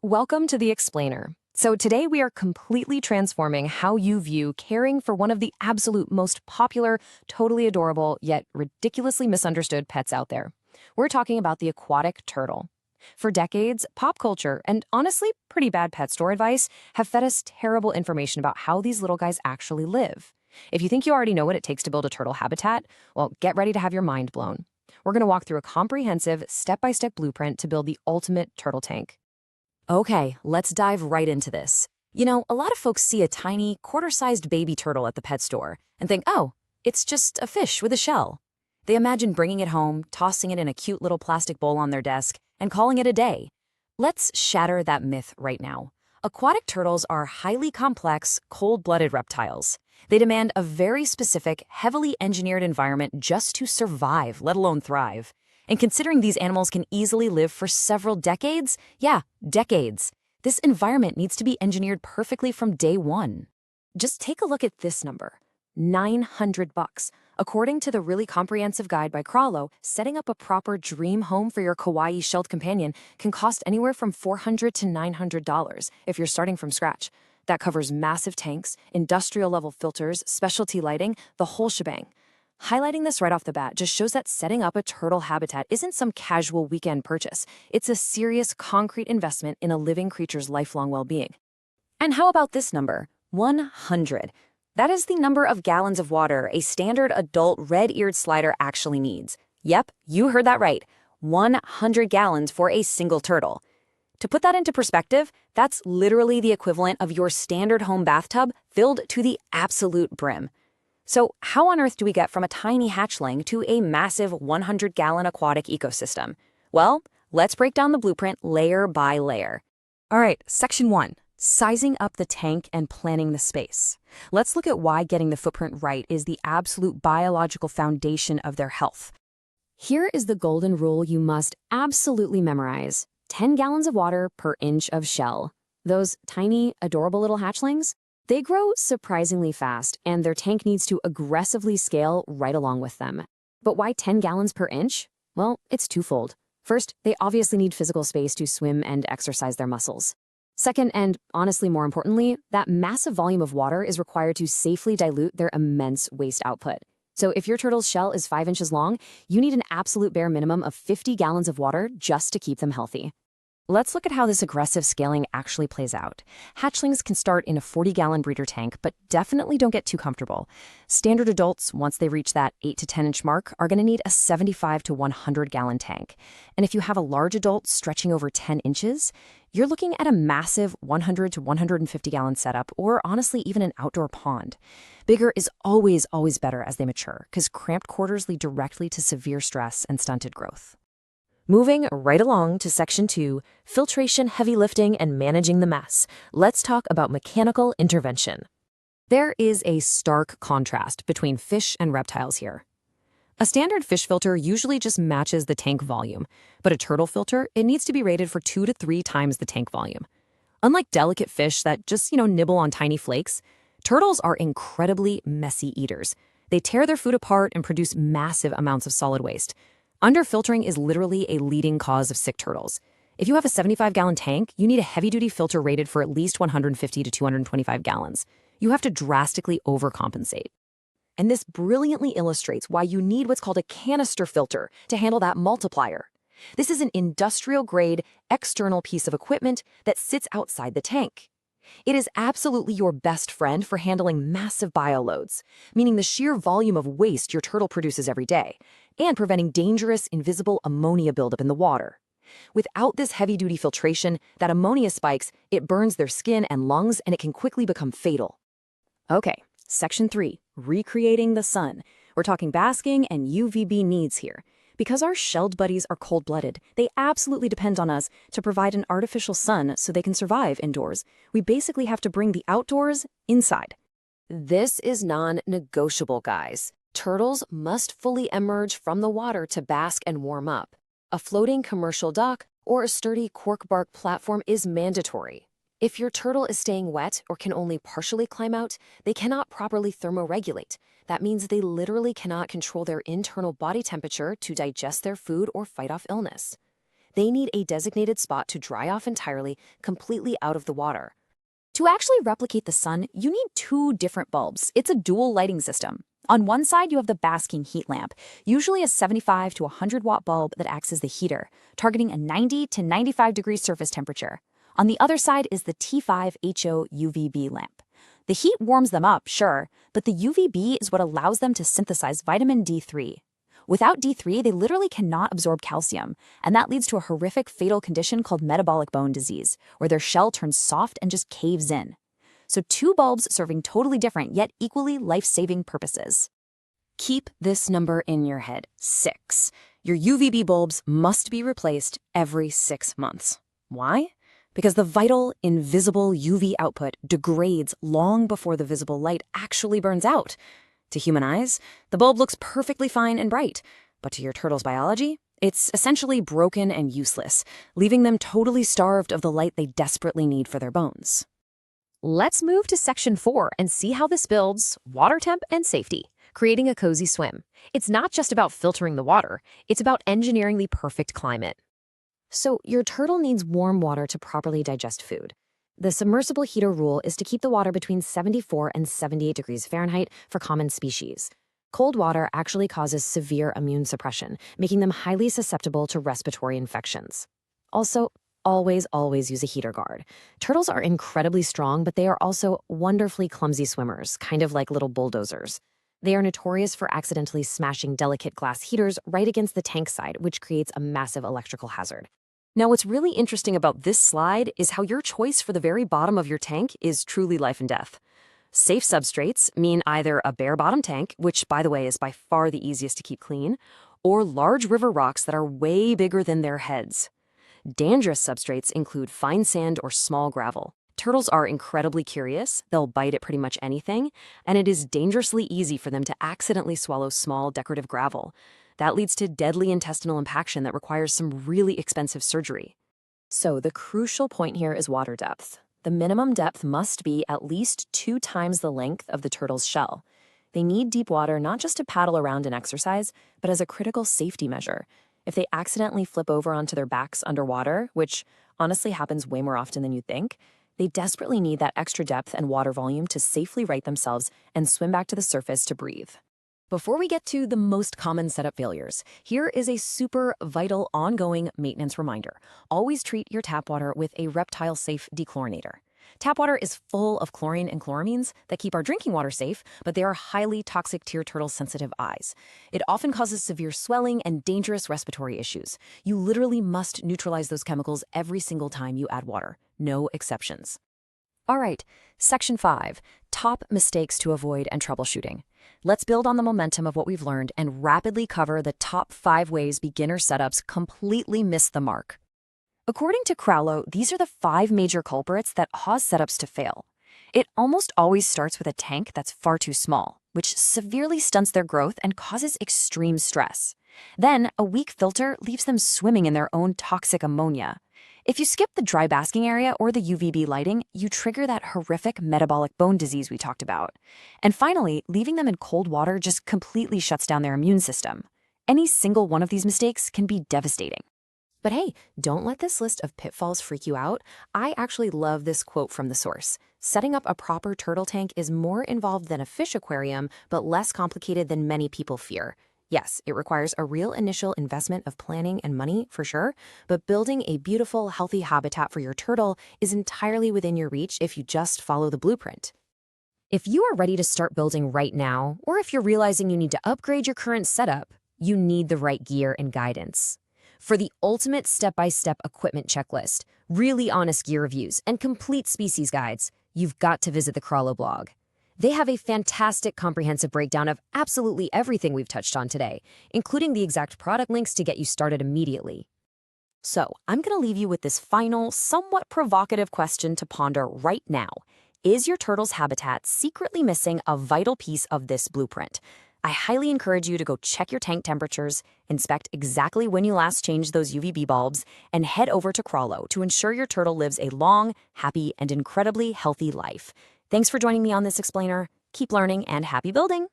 Welcome to The Explainer. So today we are completely transforming how you view caring for one of the absolute most popular, totally adorable, yet ridiculously misunderstood pets out there. We're talking about the aquatic turtle. For decades, pop culture and honestly pretty bad pet store advice have fed us terrible information about how these little guys actually live. If you think you already know what it takes to build a turtle habitat, well, get ready to have your mind blown. We're going to walk through a comprehensive, step-by-step blueprint to build the ultimate turtle tank. Okay, let's dive right into this. You know, a lot of folks see a tiny, quarter-sized baby turtle at the pet store and think, oh, it's just a fish with a shell. They imagine bringing it home, tossing it in a cute little plastic bowl on their desk, and calling it a day. Let's shatter that myth right now. Aquatic turtles are highly complex, cold-blooded reptiles. They demand a very specific, heavily engineered environment just to survive, let alone thrive. And considering these animals can easily live for several decades, decades, this environment needs to be engineered perfectly from day one. Just take a look at this number, $900. According to the really comprehensive guide by Krawlo, setting up a proper dream home for your kawaii shelled companion can cost anywhere from $400 to $900 if you're starting from scratch. That covers massive tanks, industrial-level filters, specialty lighting, the whole shebang. Highlighting this right off the bat just shows that setting up a turtle habitat isn't some casual weekend purchase. It's a serious, concrete investment in a living creature's lifelong well-being. And how about this number? 100. That is the number of gallons of water a standard adult red-eared slider actually needs. Yep, you heard that right. 100 gallons for a single turtle. To put that into perspective, that's literally the equivalent of your standard home bathtub filled to the absolute brim. So how on earth do we get from a tiny hatchling to a massive 100-gallon aquatic ecosystem? Well, let's break down the blueprint layer by layer. All right, Section 1, sizing up the tank and planning the space. Let's look at why getting the footprint right is the absolute biological foundation of their health. Here is the golden rule you must absolutely memorize. 10 gallons of water per inch of shell. Those tiny, adorable little hatchlings? They grow surprisingly fast, and their tank needs to aggressively scale right along with them. But why 10 gallons per inch? Well, it's twofold. First, they obviously need physical space to swim and exercise their muscles. Second, and honestly more importantly, that massive volume of water is required to safely dilute their immense waste output. So if your turtle's shell is 5 inches long, you need an absolute bare minimum of 50 gallons of water just to keep them healthy. Let's look at how this aggressive scaling actually plays out. Hatchlings can start in a 40-gallon breeder tank, but definitely don't get too comfortable. Standard adults, once they reach that 8 to 10-inch mark, are going to need a 75 to 100-gallon tank. And if you have a large adult stretching over 10 inches, you're looking at a massive 100 to 150-gallon setup, or honestly even an outdoor pond. Bigger is always better as they mature, because cramped quarters lead directly to severe stress and stunted growth. Moving right along to Section 2, filtration, heavy lifting, and managing the mess. Let's talk about mechanical intervention. There is a stark contrast between fish and reptiles here. A standard fish filter usually just matches the tank volume, but a turtle filter, it needs to be rated for 2 to 3 times the tank volume. Unlike delicate fish that just, nibble on tiny flakes, turtles are incredibly messy eaters. They tear their food apart and produce massive amounts of solid waste. Underfiltering is literally a leading cause of sick turtles. If you have a 75-gallon tank, you need a heavy-duty filter rated for at least 150 to 225 gallons. You have to drastically overcompensate. And this brilliantly illustrates why you need what's called a canister filter to handle that multiplier. This is an industrial-grade, external piece of equipment that sits outside the tank. It is absolutely your best friend for handling massive bioloads, meaning the sheer volume of waste your turtle produces every day, and preventing dangerous, invisible ammonia buildup in the water. Without this heavy-duty filtration, that ammonia spikes, it burns their skin and lungs, and it can quickly become fatal. Okay, Section 3, recreating the sun. We're talking basking and UVB needs here. Because our shelled buddies are cold-blooded, they absolutely depend on us to provide an artificial sun so they can survive indoors. We basically have to bring the outdoors inside. This is non-negotiable, guys. Turtles must fully emerge from the water to bask and warm up. A floating commercial dock or a sturdy cork bark platform is mandatory. If your turtle is staying wet or can only partially climb out, they cannot properly thermoregulate. That means they literally cannot control their internal body temperature to digest their food or fight off illness. They need a designated spot to dry off entirely, completely out of the water. To actually replicate the sun, you need two different bulbs. It's a dual lighting system. On one side, you have the basking heat lamp, usually a 75 to 100 watt bulb that acts as the heater, targeting a 90 to 95 degree surface temperature. On the other side is the T5HO UVB lamp. The heat warms them up, sure, but the UVB is what allows them to synthesize vitamin D3. Without D3, they literally cannot absorb calcium, and that leads to a horrific fatal condition called metabolic bone disease, where their shell turns soft and just caves in. So two bulbs serving totally different yet equally life-saving purposes. Keep this number in your head, 6. Your UVB bulbs must be replaced every 6 months. Why? Because the vital, invisible UV output degrades long before the visible light actually burns out. To human eyes, the bulb looks perfectly fine and bright, but to your turtle's biology, it's essentially broken and useless, leaving them totally starved of the light they desperately need for their bones. Let's move to section 4 and see how this builds water temp and safety, creating a cozy swim. It's not just about filtering the water, it's about engineering the perfect climate. So your turtle needs warm water to properly digest food. The submersible heater rule is to keep the water between 74 and 78 degrees Fahrenheit for common species. Cold water actually causes severe immune suppression, making them highly susceptible to respiratory infections. Also, always use a heater guard. Turtles are incredibly strong, but they are also wonderfully clumsy swimmers, kind of like little bulldozers. They are notorious for accidentally smashing delicate glass heaters right against the tank side, which creates a massive electrical hazard. Now, what's really interesting about this slide is how your choice for the very bottom of your tank is truly life and death. Safe substrates mean either a bare bottom tank, which, by the way, is by far the easiest to keep clean, or large river rocks that are way bigger than their heads. Dangerous substrates include fine sand or small gravel. Turtles are incredibly curious, they'll bite at pretty much anything, and it is dangerously easy for them to accidentally swallow small decorative gravel. That leads to deadly intestinal impaction that requires some really expensive surgery. So the crucial point here is water depth. The minimum depth must be at least 2 times the length of the turtle's shell. They need deep water not just to paddle around and exercise, but as a critical safety measure. If they accidentally flip over onto their backs underwater, which honestly happens way more often than you'd think, they desperately need that extra depth and water volume to safely right themselves and swim back to the surface to breathe. Before we get to the most common setup failures, here is a super vital ongoing maintenance reminder. Always treat your tap water with a reptile-safe dechlorinator. Tap water is full of chlorine and chloramines that keep our drinking water safe, but they are highly toxic to your turtle's sensitive eyes. It often causes severe swelling and dangerous respiratory issues. You literally must neutralize those chemicals every single time you add water. No exceptions. All right, section 5, top mistakes to avoid and troubleshooting. Let's build on the momentum of what we've learned and rapidly cover the top 5 ways beginner setups completely miss the mark. According to Krawlo, these are the 5 major culprits that cause setups to fail. It almost always starts with a tank that's far too small, which severely stunts their growth and causes extreme stress. Then, a weak filter leaves them swimming in their own toxic ammonia. If you skip the dry basking area or the UVB lighting, you trigger that horrific metabolic bone disease we talked about. And finally, leaving them in cold water just completely shuts down their immune system. Any single one of these mistakes can be devastating. But hey, don't let this list of pitfalls freak you out. I actually love this quote from the source. Setting up a proper turtle tank is more involved than a fish aquarium, but less complicated than many people fear. Yes, it requires a real initial investment of planning and money, for sure, but building a beautiful, healthy habitat for your turtle is entirely within your reach if you just follow the blueprint. If you are ready to start building right now, or if you're realizing you need to upgrade your current setup, you need the right gear and guidance. For the ultimate step-by-step equipment checklist, really honest gear reviews, and complete species guides, you've got to visit the Krawlo blog. They have a fantastic comprehensive breakdown of absolutely everything we've touched on today, including the exact product links to get you started immediately. So, I'm going to leave you with this final, somewhat provocative question to ponder right now. Is your turtle's habitat secretly missing a vital piece of this blueprint? I highly encourage you to go check your tank temperatures, inspect exactly when you last changed those UVB bulbs, and head over to Krawlo to ensure your turtle lives a long, happy, and incredibly healthy life. Thanks for joining me on this explainer. Keep learning and happy building!